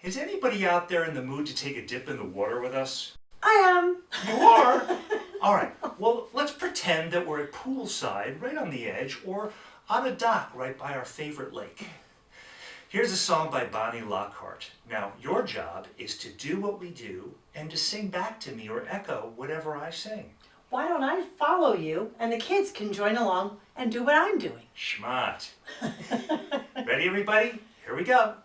Is anybody out there in the mood to take a dip in the water with us? I am. You are? All right, well, let's pretend that we're at poolside, right on the edge, or on a dock right by our favorite lake. Here's a song by Lockhart. Now, your job is to do what we do and to sing back to me or echo whatever I sing. Why don't I follow you and the kids can join along and do what I'm doing? Schmart. Ready, everybody? Here we go.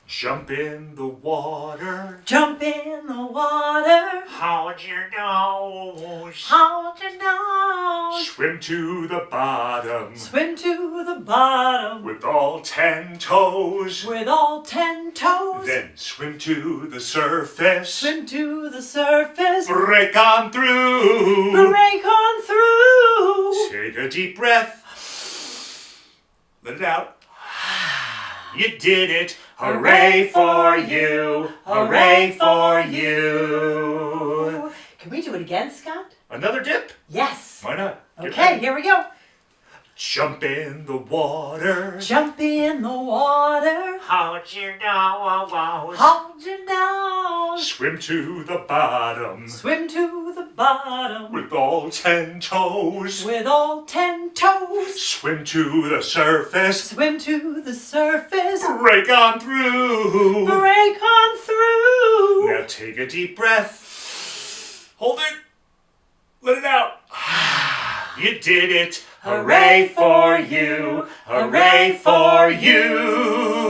Jump in the water. Jump in the water. Hold your nose. Hold your nose. Swim to the bottom. Swim to the bottom. With all 10 toes. With all 10 toes. Then swim to the surface. Swim to the surface. Break on through. Break on through. Take a deep breath. Let it out. You did it. Hooray for you. Hooray for you. Can we do it again, Scott? Another dip? Yes. Why not? Get Okay, ready. here we go. Jump in the water. Jump in the water. Hold your nose. Hold your nose. Swim to the bottom. Swim to the bottom. With all 10 toes. With all 10 toes. Swim to the surface. Swim to the surface. Break on through. Break on through. Now take a deep breath. Hold it. Let it out. You did it. Hooray for you. Hooray for you.